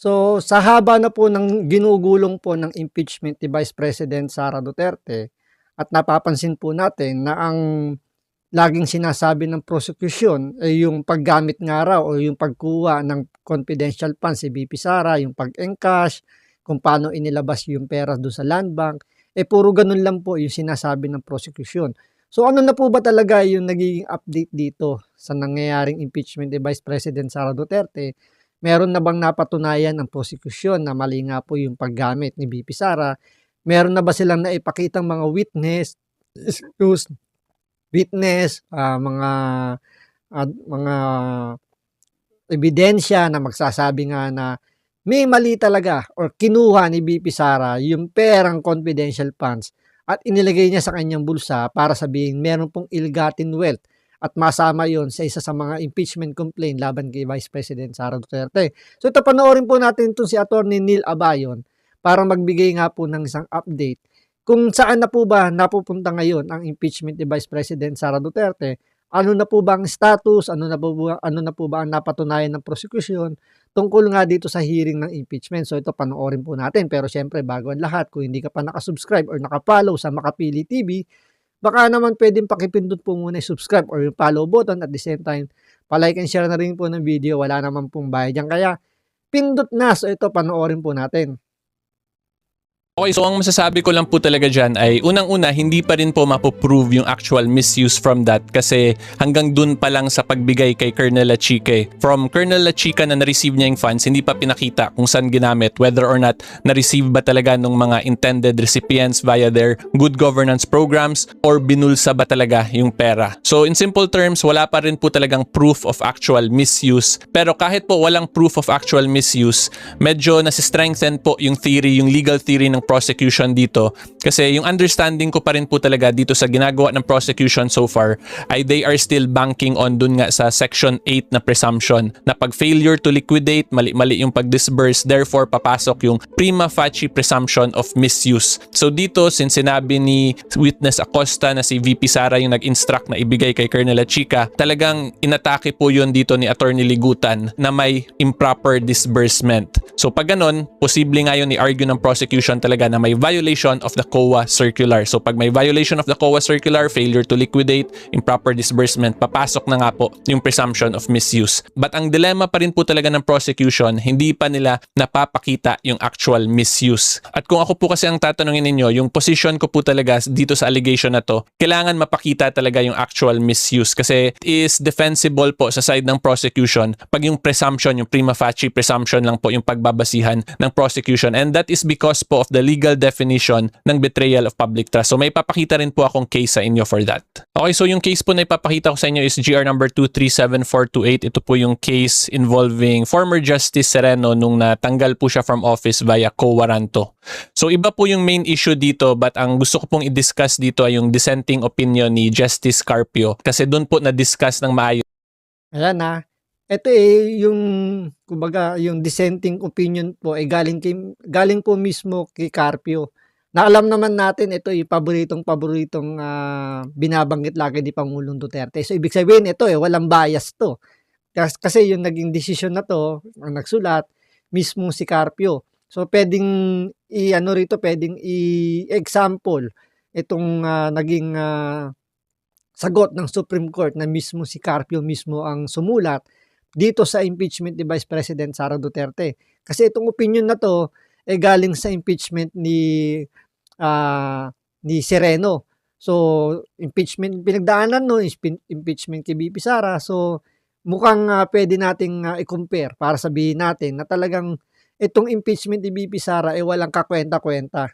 So, sa haba na po ng ginugulong po ng impeachment ni Vice President Sara Duterte at napapansin po natin na ang laging sinasabi ng prosecution ay yung paggamit nga raw o yung pagkuha ng confidential funds si VP Sara, yung pag-encash, kung paano inilabas yung pera doon sa land bank, puro ganun lang po yung sinasabi ng prosecution. So ano na po ba talaga yung nagiging update dito sa nangyayaring impeachment ni Vice President Sara Duterte? Meron na bang napatunayan ng prosecution na mali nga po yung paggamit ni VP Sara? Meron na ba silang naipakitang mga witness, mga ebidensya na magsasabi nga na may mali talaga or kinuha ni VP Sara yung perang confidential funds at inilagay niya sa kanyang bulsa para sabihin meron pong ill-gotten wealth at masama yon sa isa sa mga impeachment complaint laban kay Vice President Sara Duterte. So ito, panoorin po natin itong si Attorney Neil Abayon para magbigay nga po ng isang update kung saan na po ba napupunta ngayon ang impeachment ni Vice President Sara Duterte. Ano na po ba ang status, ano na po ba ang napatunayan ng prosecution tungkol nga dito sa hearing ng impeachment. So ito, panoorin po natin. Pero syempre, bago ang lahat, kung hindi ka pa nakasubscribe or nakapollow sa Makapili TV, baka naman pwedeng pakipindot po muna yung subscribe or yung follow button, at the same time, palike and share na rin po ng video. Wala naman pong bayad yan. Kaya pindot na. So ito, panoorin po natin. Okay, so ang masasabi ko lang po talaga dyan ay unang-una, hindi pa rin po mapoprove yung actual misuse from that kasi hanggang dun pa lang sa pagbigay kay Colonel Lachique. From Colonel Lachique na na-receive niya yung funds, hindi pa pinakita kung saan ginamit, whether or not na-receive ba talaga ng mga intended recipients via their good governance programs or binulsa ba talaga yung pera. So in simple terms, wala pa rin po talagang proof of actual misuse. Pero kahit po walang proof of actual misuse, medyo nasi-strengthen po yung theory, yung legal theory ng prosecution dito kasi yung understanding ko pa rin po talaga dito sa ginagawa ng prosecution so far ay they are still banking on dun nga sa section 8 na presumption na pag failure to liquidate, mali-mali yung pag-disburse, therefore papasok yung prima facie presumption of misuse. So dito, since sinabi ni witness Acosta na si VP Sara yung nag-instruct na ibigay kay Colonel Lachique, talagang inatake po yun dito ni Attorney Ligutan na may improper disbursement. So pag ganun, posible nga yun i-argue ng prosecution talaga na may violation of the COA circular. So pag may violation of the COA circular, failure to liquidate, improper disbursement, papasok na nga po yung presumption of misuse. But ang dilemma pa rin po talaga ng prosecution, hindi pa nila napapakita yung actual misuse. At kung ako po kasi ang tatanungin ninyo, yung position ko po talaga dito sa allegation na to, kailangan mapakita talaga yung actual misuse kasi it is defensible po sa side ng prosecution pag yung presumption, yung prima facie presumption lang po yung pagbabasihan ng prosecution, and that is because po of the legal definition ng betrayal of public trust. So may papakita rin po akong case sa inyo for that. Okay, so yung case po na ipapakita ko sa inyo is GR number 237428. Ito po yung case involving former Justice Sereno nung natanggal po siya from office via quo warranto. So iba po yung main issue dito, but ang gusto ko pong i-discuss dito ay yung dissenting opinion ni Justice Carpio kasi doon po na-discuss ng maayos. Ayan na. Ito yung kumbaga yung dissenting opinion po ay galing po mismo kay Carpio. Na alam naman natin ito yung paboritong binabanggit lagi ni Pangulong Duterte. So ibig sabihin ito walang bias to. Kasi yung naging decision na to, ang nagsulat mismo si Carpio. So pwedeng pwedeng i-example itong naging sagot ng Supreme Court na mismo si Carpio mismo ang sumulat dito sa impeachment ni Vice President Sara Duterte. Kasi itong opinion na to galing sa impeachment ni Sereno. So impeachment pinagdaanan impeachment kay VP Sara. So mukhang pwede nating i-compare para sabihin natin na talagang itong impeachment ni VP Sara walang kakwenta-kwenta.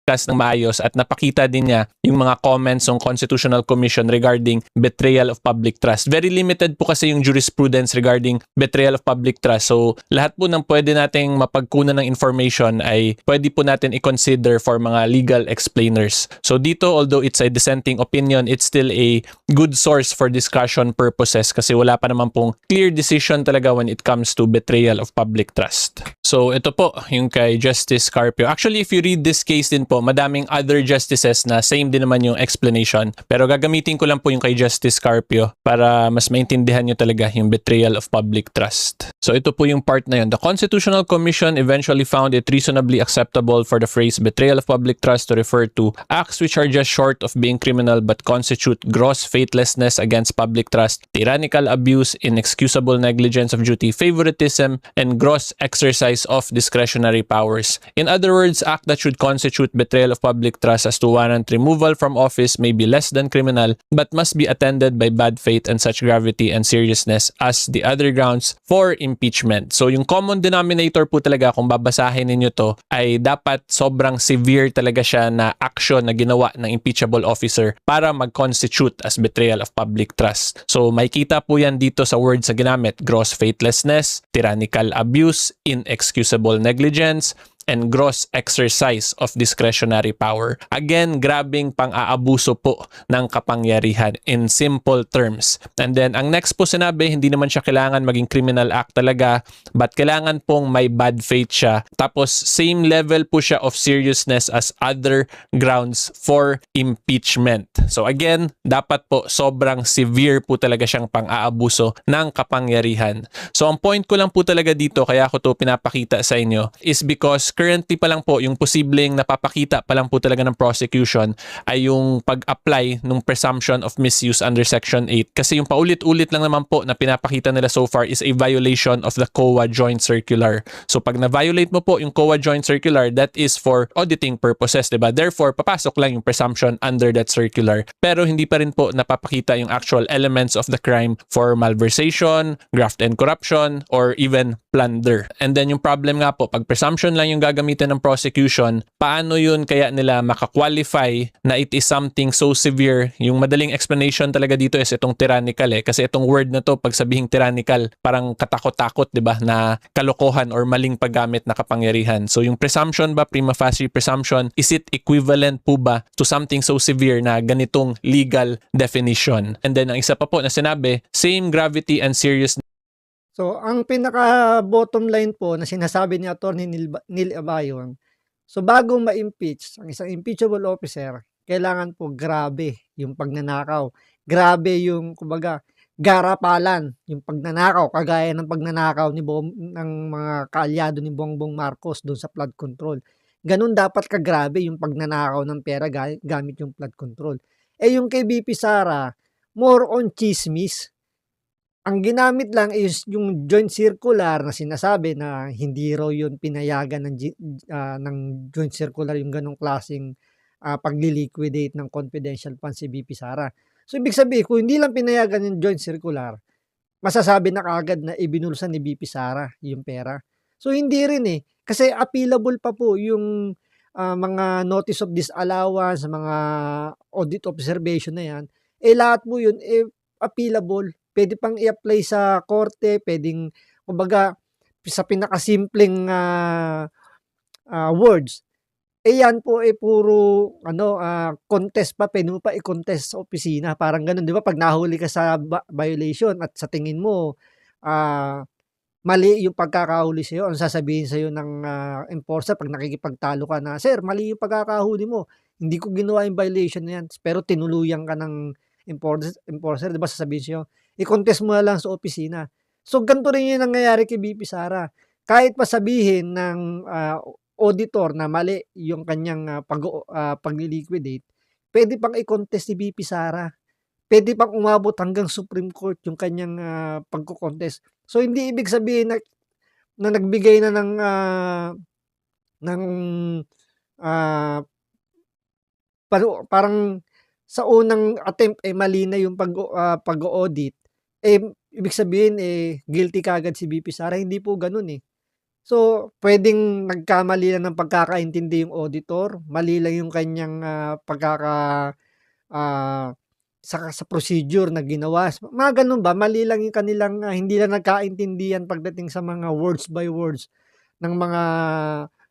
Ng maayos at napakita din niya yung mga comments ng Constitutional Commission regarding betrayal of public trust. Very limited po kasi yung jurisprudence regarding betrayal of public trust. So lahat po ng pwede nating mapagkunan ng information ay pwede po natin i-consider for mga legal explainers. So dito, although it's a dissenting opinion, it's still a good source for discussion purposes kasi wala pa naman pong clear decision talaga when it comes to betrayal of public trust. So ito po yung kay Justice Carpio. Actually, if you read this case din po, po, madaming other justices na same din naman yung explanation. Pero gagamitin ko lang po yung kay Justice Carpio para mas maintindihan nyo talaga yung betrayal of public trust. So ito po yung part na yun. The Constitutional Commission eventually found it reasonably acceptable for the phrase betrayal of public trust to refer to acts which are just short of being criminal but constitute gross faithlessness against public trust, tyrannical abuse, inexcusable negligence of duty, favoritism, and gross exercise of discretionary powers. In other words, act that should constitute betrayal of public trust as to warrant removal from office may be less than criminal but must be attended by bad faith and such gravity and seriousness as the other grounds for impeachment. So yung common denominator po talaga kung babasahin ninyo to ay dapat sobrang severe talaga siya na action na ginawa ng impeachable officer para mag-constitute as betrayal of public trust. So makikita po yan dito sa words sa ginamit: gross faithlessness, tyrannical abuse, inexcusable negligence, and gross exercise of discretionary power. Again, grabing pang-aabuso po ng kapangyarihan in simple terms. And then, ang next po sinabi, hindi naman siya kailangan maging criminal act talaga, but kailangan pong may bad faith siya. Tapos, same level po siya of seriousness as other grounds for impeachment. So again, dapat po sobrang severe po talaga siyang pang-aabuso ng kapangyarihan. So ang point ko lang po talaga dito, kaya ko to pinapakita sa inyo, is because currently pa lang po, yung posibleng napapakita pa lang po talaga ng prosecution ay yung pag-apply ng presumption of misuse under Section 8. Kasi yung paulit-ulit lang naman po na pinapakita nila so far is a violation of the COA Joint Circular. So pag na-violate mo po yung COA Joint Circular, that is for auditing purposes, diba? Therefore, papasok lang yung presumption under that circular. Pero hindi pa rin po napapakita yung actual elements of the crime for malversation, graft and corruption, or even plunder. And then yung problem nga po, pag presumption lang yung gagamitin ng prosecution, paano yun kaya nila makakwalify na it is something so severe? Yung madaling explanation talaga dito is itong tyrannical kasi itong word na to, pag sabihing tyrannical, parang katakot-takot, di ba, na kalokohan or maling paggamit na kapangyarihan. So yung presumption ba, prima facie presumption, is it equivalent po ba to something so severe na ganitong legal definition? And then ang isa pa po na sinabi, same gravity and seriousness. So, ang pinaka-bottom line po na sinasabi ni Atty. Neil Abayon, so bago ma-impeach ang isang impeachable officer, kailangan po grabe yung pagnanakaw. Grabe yung, kumbaga, garapalan yung pagnanakaw, kagaya ng pagnanakaw ng mga kaalyado ni Bongbong Marcos doon sa flood control. Ganun dapat kagrabe yung pagnanakaw ng pera gamit yung flood control. Eh yung kay BP Sara, more on chismis. Ang ginamit lang is yung joint circular na sinasabi na hindi raw yun pinayagan ng joint circular yung ganong klaseng pagli-liquidate ng confidential funds si BP Sara. So ibig sabihin, kung hindi lang pinayagan yung joint circular, masasabi na kaagad na ibinulsa ni BP Sara yung pera. So hindi rin kasi appealable pa po yung mga notice of disallowance, mga audit observation na yan, lahat po yun appealable. Pwede pang i-apply sa korte, pwedeng, kumbaga, sa pinakasimpleng words. Yan po puro contest pa, pwede mo pa i-contest sa opisina. Parang ganun, di ba? Pag nahuli ka sa violation at sa tingin mo, mali yung pagkakahuli sa'yo, ano sasabihin sa'yo ng enforcer pag nakikipagtalo ka na, sir, mali yung pagkakahuli mo. Hindi ko ginawa yung violation na yan. Pero tinuluyan ka ng enforcer, di ba, sasabihin sa'yo, i-contest mo na lang sa opisina. So, ganito rin yung nangyayari kay BP Sara. Kahit pa sabihin ng auditor na mali yung kanyang pag-liquidate, pwede pang i-contest si BP Sara. Pwede pang umabot hanggang Supreme Court yung kanyang pagko-contest. So, hindi ibig sabihin na nagbigay na ng parang sa unang attempt mali na yung pag-audit, ibig sabihin guilty kagad si BP Sara. Hindi po ganun So, pwedeng nagkamali lang ng pagkakaintindi yung auditor, mali lang yung kanyang sa procedure na ginawa. Mga ganun ba? Mali lang yung kanilang hindi lang nagkaintindihan pagdating sa mga words by words ng mga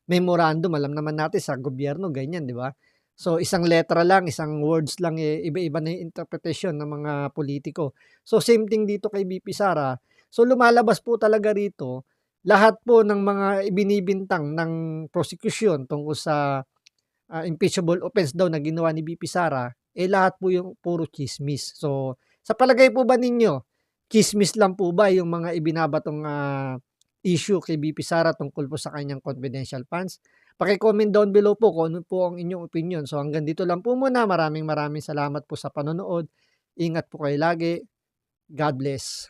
memorandum. Alam naman natin sa gobyerno, ganyan, di ba? So, isang letra lang, isang words lang, iba-iba na yung interpretation ng mga politiko. So, same thing dito kay BP Sara. So, lumalabas po talaga rito, lahat po ng mga ibinibintang ng prosecution tungkol sa impeachable offense daw na ginawa ni BP Sara, lahat po yung puro chismis. So, sa palagay po ba ninyo, chismis lang po ba yung mga ibinabatong issue kay BP Sara tungkol po sa kanyang confidential funds? Paki-comment down below po kung ano po ang inyong opinion. So, hanggang dito lang po muna. Maraming salamat po sa panonood. Ingat po kayo lagi. God bless.